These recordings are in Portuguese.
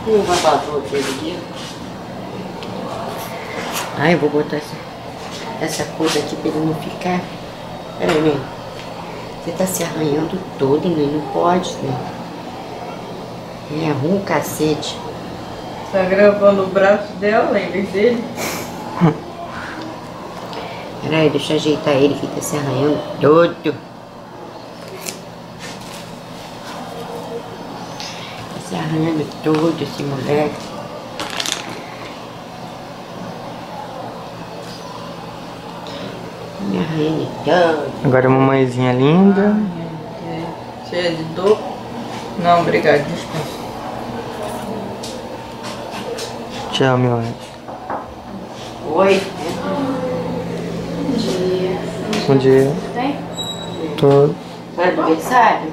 Tem um babador aqui. Ai, eu vou botar essa coisa aqui pra ele não ficar. Peraí, né? Você tá se arranhando todo, né? Não pode, né? É ruim o cacete. Tá gravando o braço dela em vez dele? Peraí, deixa eu ajeitar ele que tá se arranhando todo. Tá se arranhando todo esse moleque. Me arranhando todo. Agora a mamãezinha linda. Cheia de dor. Não, obrigado, descansa. Tchau, meu anjo. Oi. Bom dia. Bom dia. Tudo bem? Todo. Foi aniversário?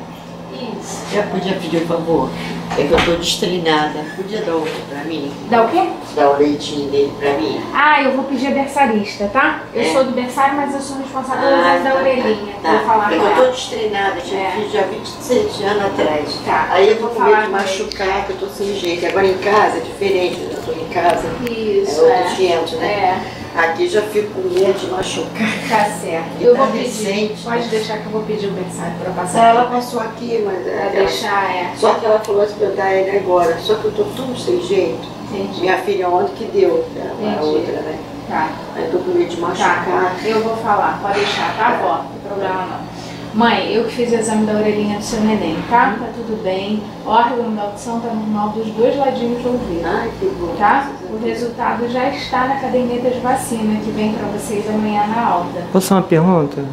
Isso. Já podia pedir um favor? É que eu tô destreinada. Podia dar outro pra mim? Dá o quê? Dar o leitinho dele pra mim? Ah, eu vou pedir a berçarista, tá? Eu É. sou do berçário, mas eu sou responsável pelo exame da orelhinha. Tá. Vou falar É com que eu tô ela. destreinada, tinha É. fiz já 26 anos atrás. Tá. Aí eu tô Vou com medo falar de com machucar, que eu tô sem jeito. Agora em casa é diferente, eu tô em casa. Isso, É outro gente, né? É, Aqui já fico com medo de machucar. tá certo. E Eu tá vou pedir. recente. Pode deixar que eu vou pedir o berçário pra passar. Ela passou aqui, mas Pra deixar, só que ela falou assim pra eu dar ele agora. Só que eu tô tudo sem jeito. Entendi. Minha filha ontem que deu, a Entendi. outra, né? Tá. Aí eu tô com medo de machucar. Tá, eu vou falar, pode deixar, tá, vó? Não tem problema não. Mãe, eu que fiz o exame da orelhinha do seu neném, tá? Tá tudo bem. O órgão da audição tá normal dos dois ladinhos do ouvido, Ai, que bom. tá? O resultado já está na caderneta de vacina que vem pra vocês amanhã na alta. Posso fazer uma pergunta?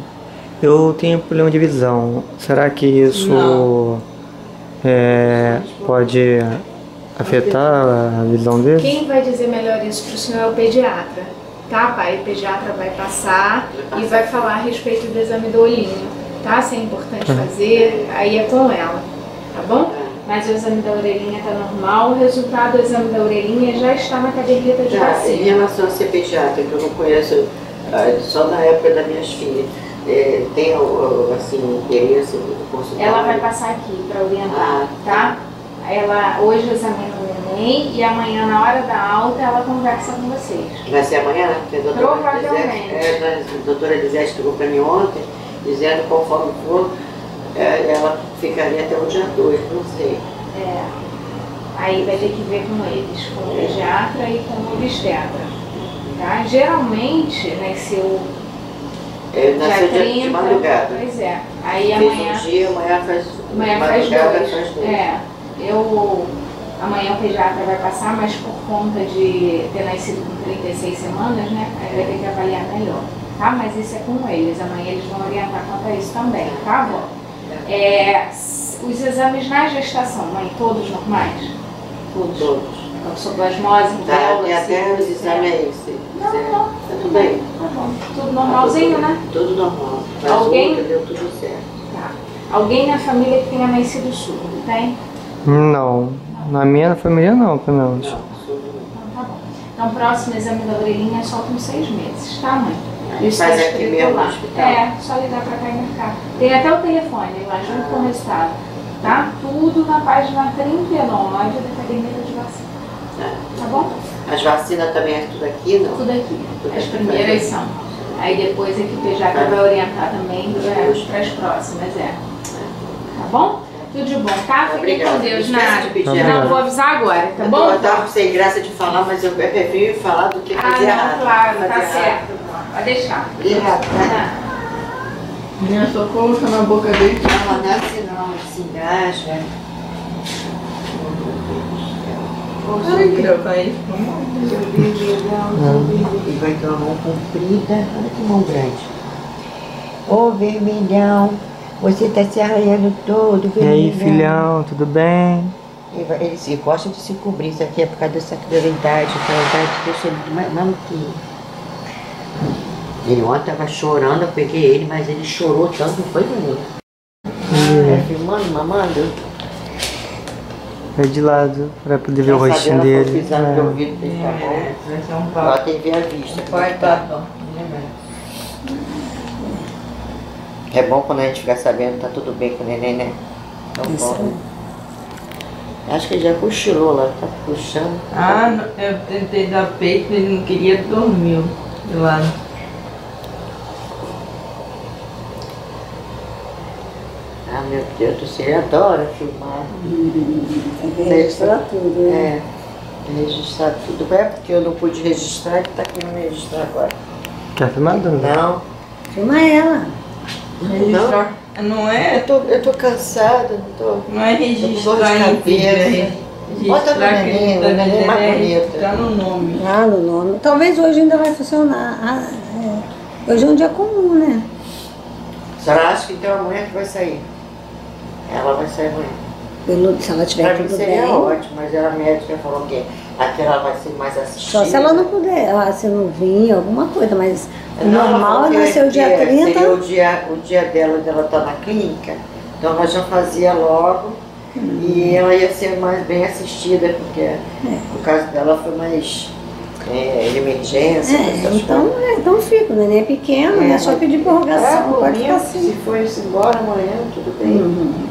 Eu tenho problema de visão. Será que isso Não. pode afetar a visão dele? Quem vai dizer melhor isso pro senhor é o pediatra, tá, pai? O pediatra vai passar e vai falar a respeito do exame do olhinho, tá? Se é importante fazer, aí é com ela, tá bom? Mas o exame da orelhinha tá normal, o resultado do exame da orelhinha já está na caderneta de Tá, em vacina. relação a ser pediatra, que eu não conheço só na época das minhas filhas, tem assim, interesse no consultório? Ela vai passar aqui para orientar, tá? Ela hoje examina o neném e amanhã, na hora da alta, ela conversa com vocês. Vai ser amanhã, né? Porque a Provavelmente. a doutora Elisete ligou para mim ontem, dizendo conforme for, ela ficaria até o dia 2, não sei. É. Aí vai ter que ver com eles, com o pediatra e com o obstetra. Tá? Geralmente, nasceu Nasceu dia de 30, madrugada. pois é. Aí Fez amanhã, um dia, amanhã faz madrugada dois. faz dois. Amanhã o pediatra vai passar, mas por conta de ter nascido com 36 semanas, né? Aí vai ter que avaliar melhor. Tá? Mas isso é com eles. Amanhã eles vão orientar quanto a isso também, tá, vó? Os exames na gestação, mãe, todos normais? Todos. Toxoplasmose, Tá, rubéola, e até os sífilis, exames é esse. Não, Tá tudo bem? Tá bom. Tudo normalzinho, né? Tudo normal. Mas Alguém? ontem deu tudo certo. Tá. Alguém na família que tenha nascido surdo, tem? Não. Na minha família não, pelo menos. Então tá bom. Então, o próximo exame da orelhinha é só com 6 meses, tá, mãe? Isso Faz tá aqui escrito mesmo no lá. hospital? Só ligar pra cá e marcar. Tem até o telefone lá junto com o resultado. Tá? Tudo na página 39 da caderneta de vacina. Tá bom? As vacinas também é tudo aqui, não? Tudo aqui. Tudo As aqui. primeiras são. Aí depois é que o pediatra vai orientar também para as próximas, Tá bom? Tudo de bom, tá? Fiquem Obrigada. com Deus, Não esquece Nádia. de pedir Obrigado. Não, vou avisar agora, tá bom? Eu tava sem graça de falar, mas eu prefiro falar do que Ah, fazer não, errado. claro, Fazer tá errado. certo. Pode deixar. Obrigada, tá? Tá. Minha só coloca na boca dele. Não, não é assim não, se engasga. Para de gravar isso. E vai ter uma mão comprida. Olha que mão grande. Ô, vermelhão, você tá se arranhando todo, E aí, vermelhão. filhão, tudo bem? Ele se gosta de se cobrir, isso aqui é por causa dessa claridade, a claridade deixa ele mais maluquinho. Ele ontem tava chorando, eu peguei ele, mas ele chorou tanto, não foi bonito. Filmando, mamando. É de lado, pra poder ver o rostinho dele. Pisando no ouvido dele, tá bom? Vai ser um Ó, papo. tem que ver a vista. O pai tá bom. É bom quando a gente ficar sabendo que tá tudo bem com o neném, né? Então, Isso bom. Acho que ele já cochilou lá, tá puxando. Ah, eu tentei dar peito, ele não queria dormir do lado. Ah, meu Deus do céu, ele adora filmar. Tem que registrar tudo, né? É, registrar tudo. É porque eu não pude registrar, que tá querendo registrar agora. Quer filmar, dona? Não. Filma ela. Registrar. Não é, Eu tô cansada, não é Tô com dor registrar de em vídeo, é cabeça. Bota no registrar que neném, ele tá o neném é dizendo, mais é bonito. registrar no nome. Ah, no nome. Talvez hoje ainda vai funcionar. Ah, é. Hoje é um dia comum, né? A senhora acha que então amanhã que vai sair? Ela vai sair amanhã. Se ela Pra tiver mim tudo seria bem. ótimo, mas a médica falou que aquela vai ser mais assistida. Só se ela não puder, se não vir, alguma coisa, mas o Não, ela normal falou é nascer o dia 30. Seria o dia dela tá na clínica, então ela já fazia logo e ela ia ser mais bem assistida, porque no caso dela foi mais emergência, essas Então, coisas. então fica, o neném é pequeno, né? Só pedir prorrogação, por pode mim, ficar assim. se for embora amanhã, tudo bem.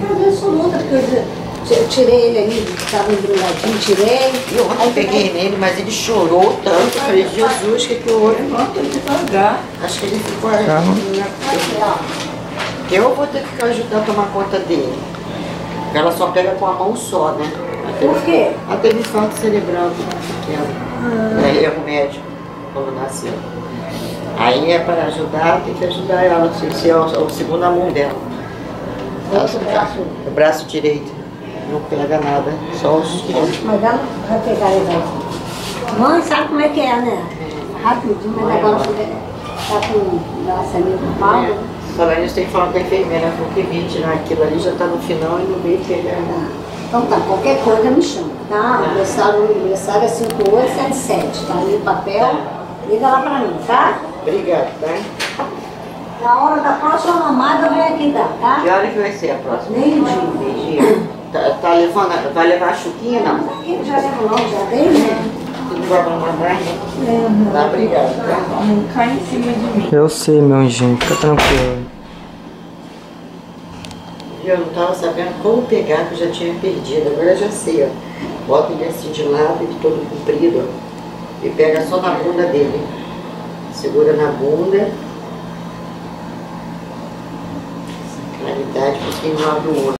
Agradeço muito, porque eu tirei ele ali, estava embrulhadinho, tirei. E ontem eu peguei nele, mas ele chorou tanto, eu falei, Jesus, que houve? Volta devagar. Acho que ele ficou... Calma. Aqui, ó. Eu vou ter que ajudar a tomar conta dele. Porque ela só pega com a mão só, né? Por quê? Ela teve infarto cerebral pequeno. É erro médico quando nasceu. Aí é para ajudar, tem que ajudar ela. Esse é o segundo mão dela. O braço direito. Não pega nada, só os dedos. Mas ela vai pegar ele aqui. Mãe, sabe como é que é, né? Rapidinho, mas agora tá com o braço ali no pau. Falando isso, tem que falar com a enfermeira, falou que vim tirar aquilo ali, já tá no final e não veio pegar. Então tá, qualquer coisa me chama, tá? O aniversário é 5877, tá ali o papel. Liga lá pra mim, tá? Obrigado, tá? Na hora da próxima mamada eu venho aqui dar, tá? Que hora que vai ser a próxima? Meio-dia. Meio-dia. Tá levando, vai levar a chuquinha, não? Aqui já levo logo, já dei, né? Tu não vai mamar mais, né? Tá, obrigado, tá? Não cai em cima de mim. Eu sei, meu anjinho, fica tranquilo. Eu não tava sabendo como pegar, que eu já tinha perdido. Agora eu já sei, ó. Bota ele assim de lado, ele todo comprido, ó. E pega só na bunda dele. Segura na bunda. Claridade, porque não abre o olho.